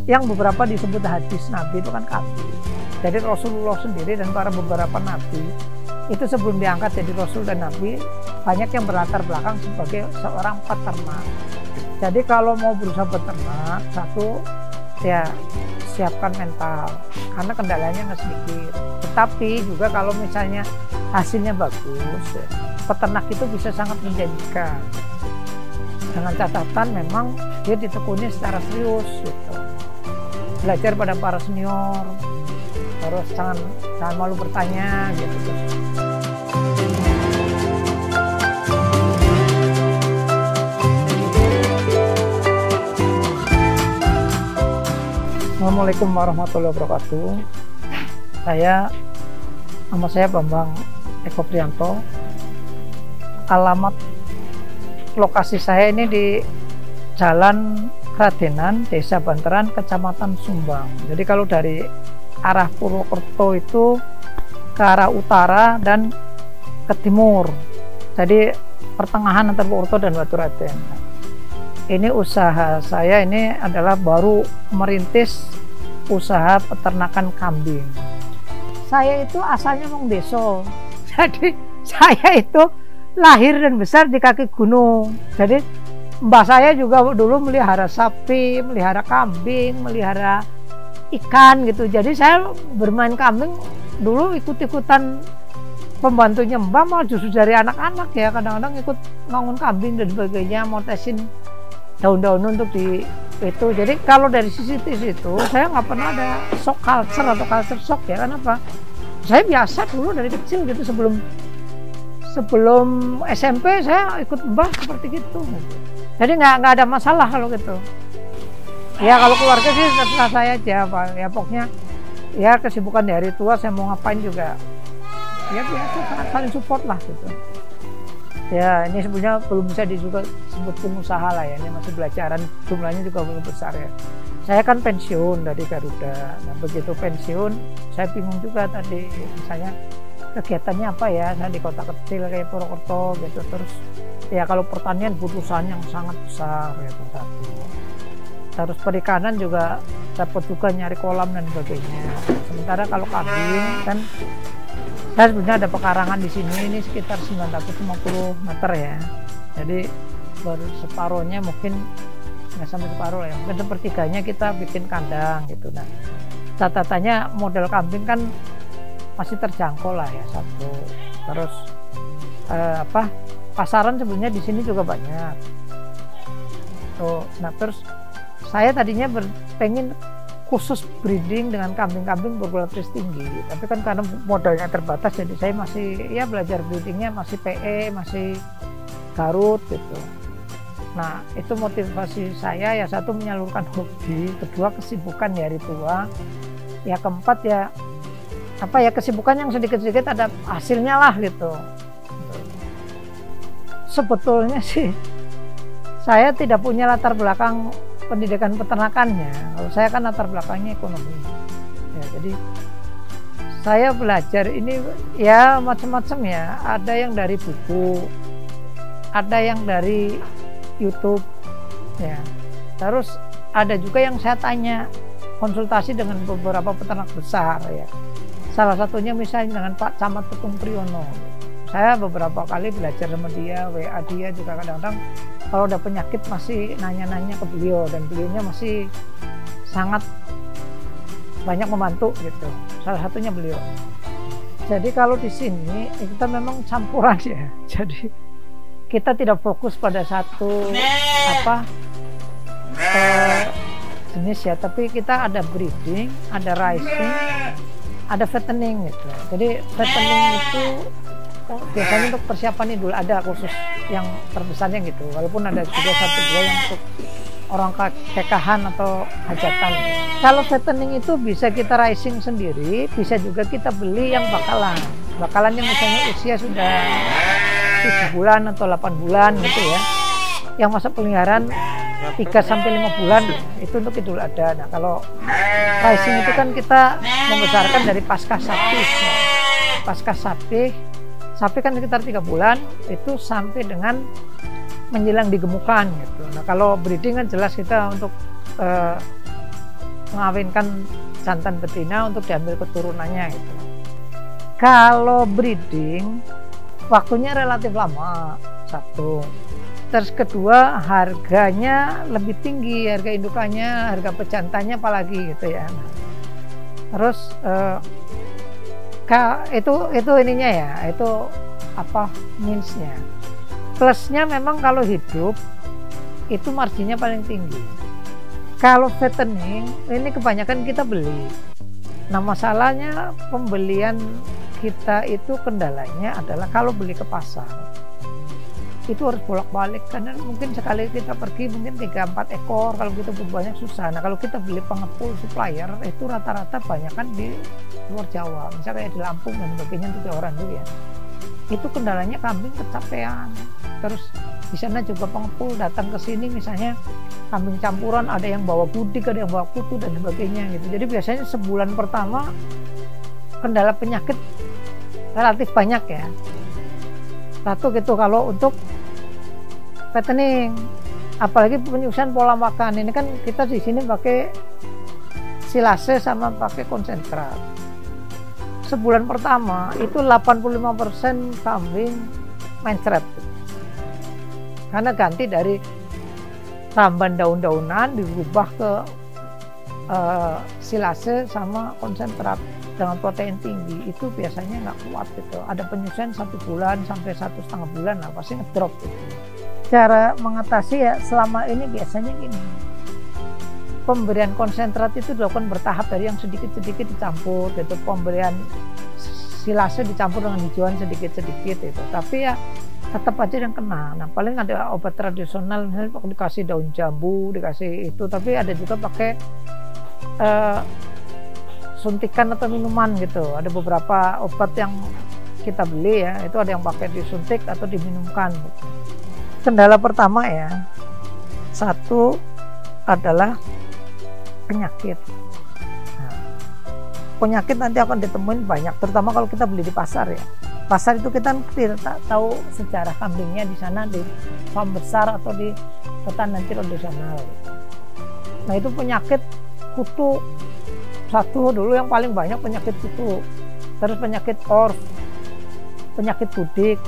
yang beberapa disebut hadis Nabi itu kan kambing. Jadi Rasulullah sendiri dan para beberapa Nabi itu sebelum diangkat jadi Rasul dan Nabi banyak yang berlatar belakang sebagai seorang peternak. Jadi kalau mau berusaha peternak, satu ya siapkan mental karena kendalanya nggak sedikit. Tetapi juga kalau misalnya hasilnya bagus, peternak itu bisa sangat menjanjikan. Dengan catatan memang dia ditekuni secara serius gitu. Belajar pada para senior, terus jangan malu bertanya gitu. Assalamualaikum warahmatullahi wabarakatuh. Nama saya Bambang Eko Prianto. Alamat lokasi saya ini di Jalan Kradenan, Desa Banteran, Kecamatan Sumbang. Jadi kalau dari arah Purwokerto itu ke arah utara dan ke timur. Jadi pertengahan antara Purwokerto dan Baturadèn. Ini usaha saya ini adalah baru merintis usaha peternakan kambing. Saya itu asalnya wong desa. Jadi saya itu lahir dan besar di kaki gunung. Jadi mbah saya juga dulu melihara sapi, melihara kambing, melihara ikan gitu. Jadi saya bermain kambing dulu ikut-ikutan pembantunya mbah, malah justru dari anak-anak ya. Kadang-kadang ikut bangun kambing dan sebagainya, mau tesin daun-daun untuk di itu. Jadi kalau dari sisi itu saya nggak pernah ada shock culture atau culture shock ya. Kenapa? Saya biasa dulu dari kecil gitu, sebelum SMP saya ikut mbah seperti gitu. Jadi nggak ada masalah kalau gitu. Ya kalau keluarga sih terserah saya aja Pak. Ya pokoknya ya kesibukan di hari tua saya mau ngapain juga. Ya biasa saling support lah gitu. Ya ini sebenarnya belum bisa disebut pengusaha lah ya. Ini masih belajaran, jumlahnya juga belum besar ya. Saya kan pensiun dari Garuda. Nah begitu pensiun saya bingung juga tadi misalnya kegiatannya apa ya, saya di kota kecil kayak Purwokerto gitu. Terus ya kalau pertanian butuh usaha yang sangat besar gitu satu. Terus perikanan juga dapat juga nyari kolam dan sebagainya. Sementara kalau kambing kan saya sebenarnya ada pekarangan di sini, ini sekitar 950 meter ya. Jadi baru separuhnya mungkin nggak sampai separuh lah ya, mungkin sepertiganya kita bikin kandang gitu. Nah catatannya model kambing kan masih terjangkau lah ya satu. Terus pasaran sebenarnya di sini juga banyak. Tuh, nah terus saya tadinya pengen khusus breeding dengan kambing-kambing berkualitas tinggi, tapi kan karena modalnya terbatas jadi saya masih ya belajar breedingnya masih PE, masih Garut gitu. Nah itu motivasi saya ya, satu menyalurkan hobi, kedua kesibukan di hari tua, ya keempat ya kesibukan yang sedikit-sedikit ada hasilnya lah gitu. Sebetulnya sih saya tidak punya latar belakang pendidikan peternakannya. Kalau saya kan latar belakangnya ekonomi. Ya, jadi saya belajar ini ya macam-macam ya. Ada yang dari buku, ada yang dari YouTube, ya. Terus ada juga yang saya tanya, konsultasi dengan beberapa peternak besar ya. Salah satunya misalnya dengan Pak Camat Petung Priyono. Saya beberapa kali belajar sama dia, WA dia juga kadang-kadang kalau ada penyakit masih nanya-nanya ke beliau, dan beliaunya masih sangat banyak membantu gitu. Salah satunya beliau. Jadi kalau di sini kita memang campuran ya. Jadi kita tidak fokus pada satu jenis ya, tapi kita ada breeding, ada rising, ada fattening gitu. Jadi fattening itu biasanya untuk persiapan Idul Adha khusus yang terbesarnya gitu. Walaupun ada juga satu dua yang untuk orang kekahan atau hajatan. Kalau fattening itu bisa kita rising sendiri, bisa juga kita beli yang bakalan. Bakalan yang misalnya usia sudah 7 bulan atau 8 bulan gitu ya. Yang masa peliharaan 3-5 bulan itu untuk Idul Adha. Nah kalau rising itu kan kita membesarkan dari pasca sapi. Pasca sapi kan sekitar 3 bulan itu sampai dengan menjelang digemukan gitu. Nah kalau breeding kan jelas kita untuk mengawinkan jantan betina untuk diambil keturunannya gitu. Kalau breeding waktunya relatif lama, satu. Terus kedua, harganya lebih tinggi, harga indukannya, harga pejantannya apalagi gitu ya. Terus itu ininya ya, itu apa minusnya. Plusnya memang kalau hidup itu marginnya paling tinggi. Kalau fattening ini kebanyakan kita beli. Nah masalahnya pembelian kita itu kendalanya adalah kalau beli ke pasar itu harus bolak-balik, karena mungkin sekali kita pergi mungkin 3-4 ekor, kalau kita banyak susah. Nah kalau kita beli pengepul supplier itu rata-rata banyak kan di luar Jawa, misalnya kayak di Lampung dan sebagainya, itu orang dulu ya, itu kendalanya kambing kecapean. Terus di sana juga pengepul datang ke sini misalnya kambing campuran, ada yang bawa budik, ada yang bawa kutu dan sebagainya gitu. Jadi biasanya sebulan pertama kendala penyakit relatif banyak ya, satu gitu kalau untuk fattening. Apalagi penyusuan pola makan ini kan kita di sini pakai silase sama pakai konsentrat. Sebulan pertama itu 85% kambing mencret karena ganti dari tambahan daun-daunan dirubah ke silase sama konsentrat dengan protein tinggi. Itu biasanya nggak kuat gitu. Ada penyusuan 1 bulan sampai 1,5 bulan lah pasti ngedrop gitu. Cara mengatasi ya selama ini biasanya gini, pemberian konsentrat itu dilakukan bertahap, dari yang sedikit-sedikit dicampur gitu, pemberian silase dicampur dengan hijauan sedikit-sedikit itu, tapi ya tetap aja yang kena. Nah paling ada obat tradisional misalnya dikasih daun jambu, dikasih itu, tapi ada juga pakai suntikan atau minuman gitu. Ada beberapa obat yang kita beli ya, itu ada yang pakai disuntik atau diminumkan gitu. Kendala pertama ya, satu adalah penyakit. Nah, penyakit nanti akan ditemuin banyak, terutama kalau kita beli di pasar ya. Pasar itu kita tidak tahu sejarah kambingnya di sana di farm besar atau di tetanan tradisional. Nah itu penyakit kutu satu dulu yang paling banyak, penyakit kutu, terus penyakit orf, penyakit budik,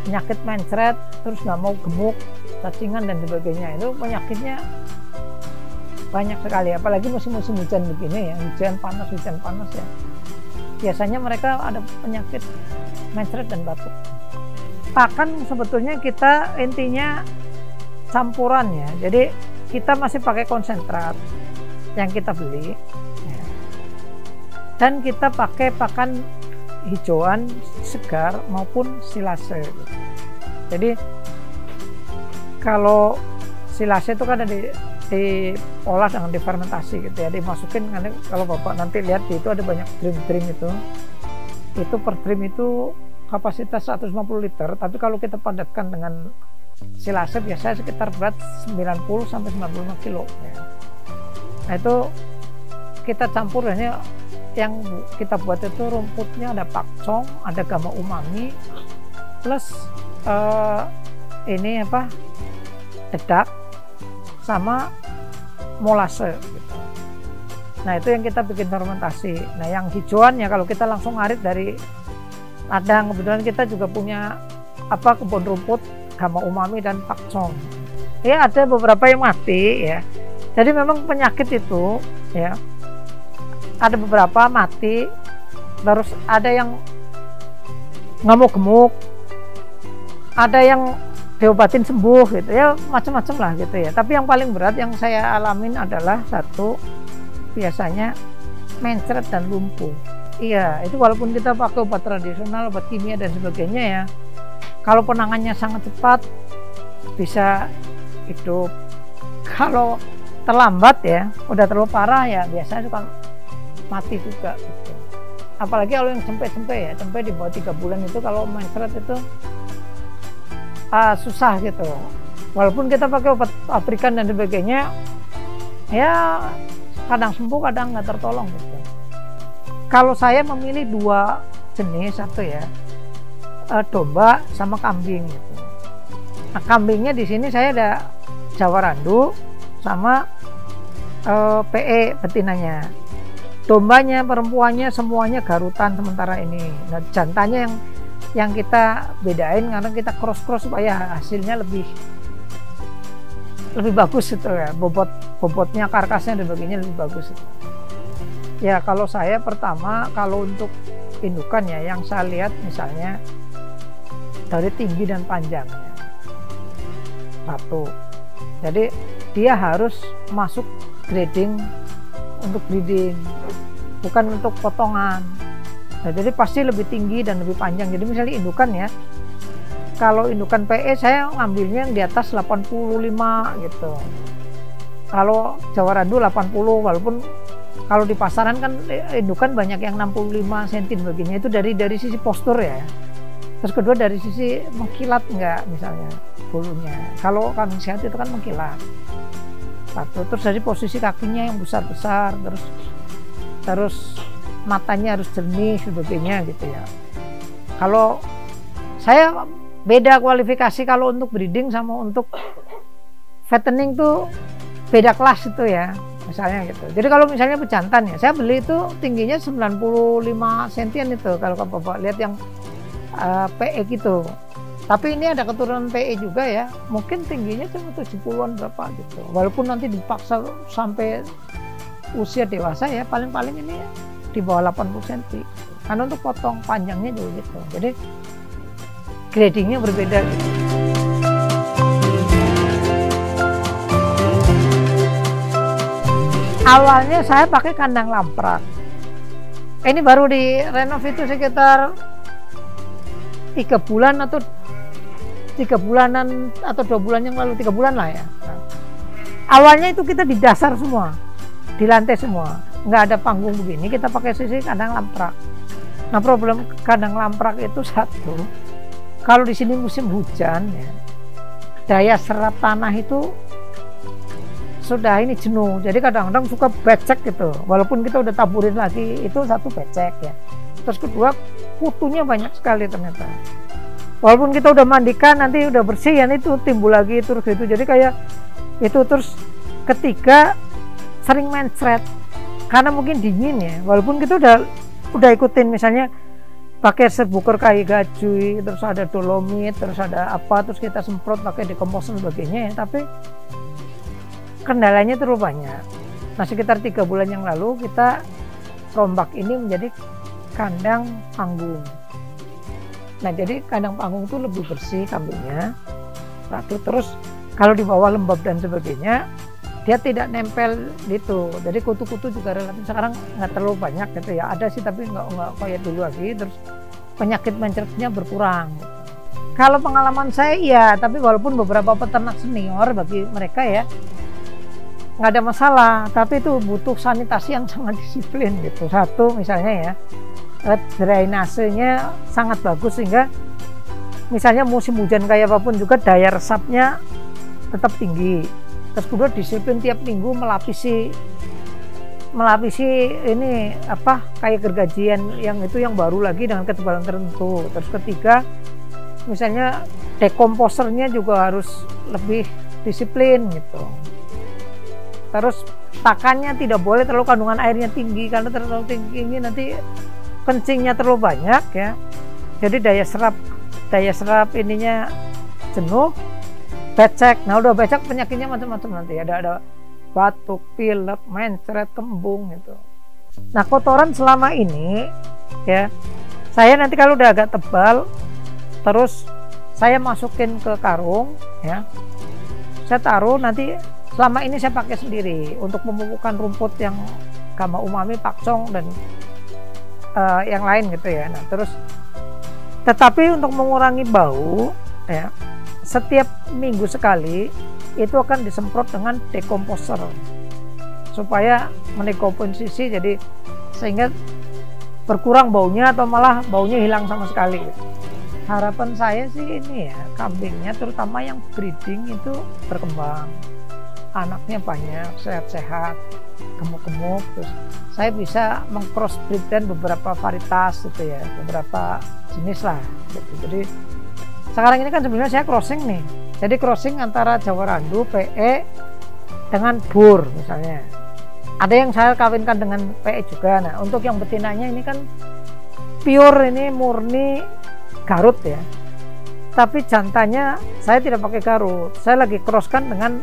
penyakit mencret, terus nggak mau gemuk, cacingan dan sebagainya. Itu penyakitnya banyak sekali, apalagi musim-musim hujan begini ya, hujan panas ya. Biasanya mereka ada penyakit mencret dan batuk. Pakan sebetulnya kita intinya campuran ya, jadi kita masih pakai konsentrat yang kita beli ya. Dan kita pakai pakan hijauan segar maupun silase gitu. Jadi kalau silase itu kan ada diolah dengan difermentasi gitu ya, dimasukin. Kalau bapak nanti lihat itu ada banyak drum itu per drum itu kapasitas 150 liter, tapi kalau kita padatkan dengan silase biasanya sekitar berat 90-95 kilo ya. Nah itu kita campur, yang kita buat itu rumputnya ada pakcong, ada gama umami, plus ini apa, dedak sama molase gitu. Nah itu yang kita bikin fermentasi. Nah yang hijauannya kalau kita langsung ngarit dari ladang, kebetulan kita juga punya apa kebun rumput gama umami dan pakcong ya, ada beberapa yang mati ya. Jadi memang penyakit itu ya ada beberapa mati, terus ada yang nggak mau gemuk, ada yang diobatin sembuh gitu ya, macam-macam lah gitu ya. Tapi yang paling berat yang saya alamin adalah satu, biasanya mencret dan lumpuh. Iya, itu walaupun kita pakai obat tradisional, obat kimia dan sebagainya ya, kalau penanganannya sangat cepat bisa hidup. Kalau terlambat ya, udah terlalu parah ya, biasanya suka mati juga gitu. Apalagi kalau yang cempe ya, cempe di bawah 3 bulan itu kalau mencret itu susah gitu. Walaupun kita pakai obat pabrikan dan sebagainya, ya kadang sembuh, kadang nggak tertolong gitu. Kalau saya memilih 2 jenis, satu ya domba sama kambing gitu. Nah kambingnya di sini saya ada Jawa Randu sama PE betinanya. Dombanya, perempuannya semuanya garutan sementara ini. Nah, jantannya yang kita bedain karena kita cross supaya hasilnya lebih bagus itu ya, bobotnya, karkasnya dan sebagainya lebih bagus itu. Ya kalau saya pertama, kalau untuk indukan ya yang saya lihat misalnya dari tinggi dan panjangnya satu, jadi dia harus masuk grading untuk breeding, bukan untuk potongan. Nah, jadi pasti lebih tinggi dan lebih panjang. Jadi misalnya indukan ya, kalau indukan PE saya ngambilnya yang di atas 85 gitu. Kalau Jawa Randu 80, walaupun kalau di pasaran kan indukan banyak yang 65 cm begini, itu dari sisi postur ya. Terus kedua dari sisi mengkilat enggak misalnya bulunya. Kalau kambing sehat itu kan mengkilat. Satu, terus dari posisi kakinya yang besar-besar, terus matanya harus jernih sebagainya gitu ya. Kalau saya beda kualifikasi, kalau untuk breeding sama untuk fattening tuh beda kelas itu ya misalnya gitu. Jadi kalau misalnya pejantan ya, saya beli itu tingginya 95 cm itu kalau Bapak lihat yang PE gitu. Tapi ini ada keturunan PE juga ya, mungkin tingginya cuma 70-an berapa gitu. Walaupun nanti dipaksa sampai usia dewasa ya, paling-paling ini di bawah 80 cm. Karena untuk potong panjangnya juga gitu. Jadi gradingnya berbeda gitu. Awalnya saya pakai kandang lamprak. Ini baru di renov itu sekitar 3 bulan atau 3 bulanan atau 2 bulan yang lalu, 3 bulan lah ya. Nah, awalnya itu kita di dasar semua, di lantai semua, nggak ada panggung begini, kita pakai sisi kandang lamprak. Nah problem kandang lamprak itu satu, kalau di sini musim hujan ya, daya serap tanah itu sudah ini jenuh, jadi kadang-kadang suka becek gitu. Walaupun kita udah taburin lagi, itu satu becek ya. Terus kedua, kutunya banyak sekali ternyata. Walaupun kita udah mandikan, nanti udah bersih ya, itu timbul lagi terus gitu. Jadi kayak itu. Terus ketiga, sering mencret karena mungkin dingin ya. Walaupun kita udah ikutin misalnya pakai serbukar kayu gajui, terus ada dolomit, terus ada apa, terus kita semprot pakai dekomposer sebagainya ya, tapi kendalanya terlalu banyak. Nah sekitar 3 bulan yang lalu kita rombak ini menjadi kandang panggung. Nah jadi kandang panggung itu lebih bersih kambingnya, terus kalau di bawah lembab dan sebagainya dia tidak nempel gitu. Jadi kutu-kutu juga relatif sekarang nggak terlalu banyak gitu ya, ada sih tapi nggak kayak dulu lagi. Terus penyakit mencretnya berkurang gitu. Kalau pengalaman saya ya, tapi walaupun beberapa peternak senior bagi mereka ya nggak ada masalah, tapi itu butuh sanitasi yang sangat disiplin gitu. Satu misalnya ya, drainasenya sangat bagus sehingga misalnya musim hujan kayak apapun juga daya resapnya tetap tinggi. Terus kedua disiplin tiap minggu melapisi ini apa kayak gergajian yang itu yang baru lagi dengan ketebalan tertentu. Terus ketiga misalnya dekomposernya juga harus lebih disiplin gitu. Terus pakannya tidak boleh terlalu kandungan airnya tinggi, karena terlalu tinggi nanti kencingnya terlalu banyak ya. Jadi daya serap ininya jenuh, becek. Nah udah becek penyakitnya macam-macam nanti. Ada batuk, pilek, mencret, kembung gitu. Nah kotoran selama ini ya, saya nanti kalau udah agak tebal, terus saya masukin ke karung ya. Saya taruh nanti. Selama ini saya pakai sendiri untuk memupukkan rumput yang Gama Umami, Pakcong dan yang lain gitu ya. Nah, terus tetapi untuk mengurangi bau ya, setiap minggu sekali itu akan disemprot dengan dekomposer supaya mendekomposisi, jadi sehingga berkurang baunya atau malah baunya hilang sama sekali. Harapan saya sih ini ya, kambingnya terutama yang breeding itu berkembang, anaknya banyak, sehat-sehat, gemuk-gemuk, terus saya bisa meng-crossbreedkan beberapa varietas gitu ya, beberapa jenis lah gitu. Jadi sekarang ini kan sebenarnya saya crossing nih, jadi crossing antara Jawa Randu, PE dengan Boer misalnya. Ada yang saya kawinkan dengan PE juga. Nah, untuk yang betinanya ini kan pure, ini murni Garut ya. Tapi jantannya saya tidak pakai Garut. Saya lagi crosskan dengan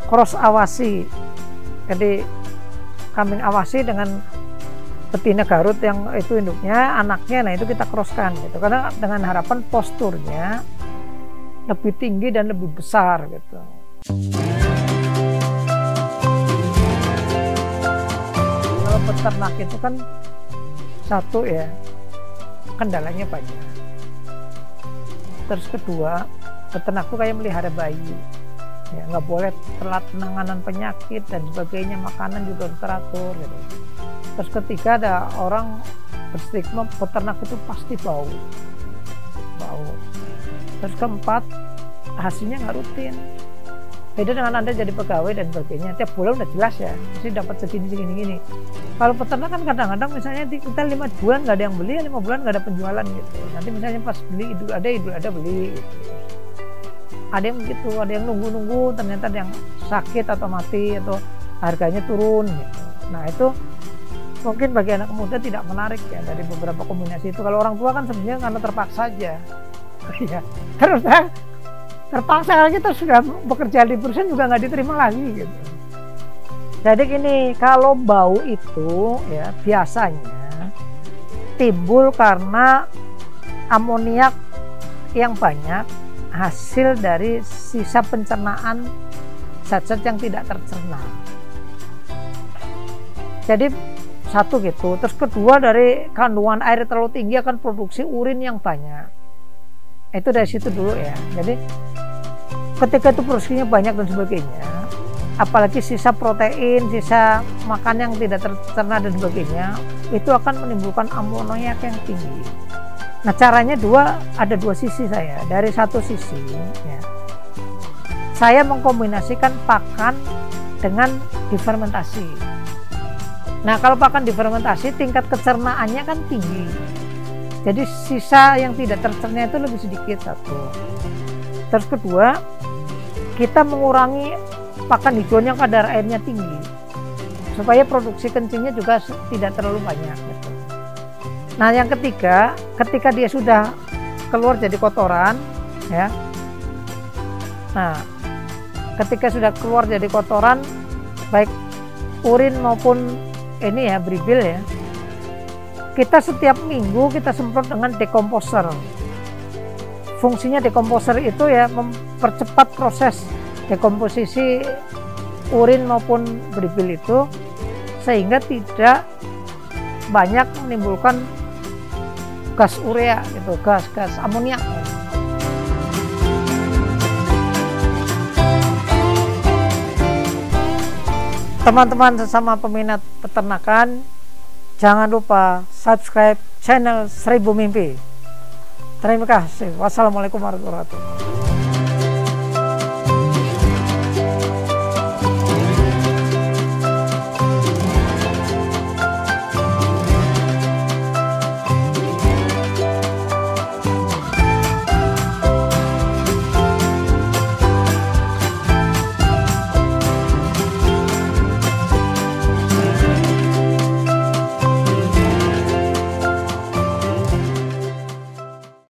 cross Awasi. Jadi kambing Awasi dengan betina Garut yang itu induknya, anaknya, nah itu kita crosskan gitu. Karena dengan harapan posturnya lebih tinggi dan lebih besar gitu. Peternak itu kan satu ya, kendalanya banyak. Terus kedua, peternak itu kayak melihara bayi ya, nggak boleh telat penanganan penyakit dan sebagainya, makanan juga harus teratur gitu. Terus ketiga, ada orang berstigma peternak itu pasti bau. Terus keempat, hasilnya nggak rutin. Beda dengan Anda jadi pegawai dan sebagainya, tiap bulan udah jelas ya, mesti dapat segini. Kalau peternak kan kadang-kadang misalnya kita 5 bulan nggak ada yang beli, 5 bulan nggak ada penjualan gitu. Nanti misalnya pas beli idul ada beli gitu. Ada yang begitu, ada yang nunggu ternyata ada yang sakit atau mati atau harganya turun gitu. Nah itu mungkin bagi anak muda tidak menarik ya dari beberapa kombinasi itu. Kalau orang tua kan sebenarnya karena terpaksa aja. Ya, terus terpaksa kita sudah bekerja di perusahaan juga nggak diterima lagi gitu. Jadi gini, kalau bau itu ya biasanya timbul karena amoniak yang banyak hasil dari sisa pencernaan zat-zat yang tidak tercerna. Jadi satu gitu. Terus kedua, dari kandungan air terlalu tinggi akan produksi urin yang banyak. Itu dari situ dulu ya. Jadi ketika itu produksinya banyak dan sebagainya, apalagi sisa protein, sisa makan yang tidak tercerna dan sebagainya, itu akan menimbulkan amoniak yang tinggi. Nah caranya ada dua sisi saya. Dari satu sisi ya, saya mengkombinasikan pakan dengan difermentasi. Nah kalau pakan difermentasi tingkat kecernaannya kan tinggi, jadi sisa yang tidak tercerna itu lebih sedikit, satu. Terus kedua, kita mengurangi pakan hidrogen yang kadar airnya tinggi supaya produksi kencingnya juga tidak terlalu banyak gitu. Nah yang ketiga, ketika dia sudah keluar jadi kotoran ya, nah ketika sudah keluar jadi kotoran baik urin maupun ini ya bribil ya, kita setiap minggu kita semprot dengan dekomposer. Fungsinya dekomposer itu ya mempercepat proses dekomposisi urin maupun bribil itu sehingga tidak banyak menimbulkan gas urea gitu, gas amoniak. Teman-teman sesama peminat peternakan, jangan lupa subscribe channel 1000 Mimpi. Terima kasih. Wassalamualaikum warahmatullahi wabarakatuh.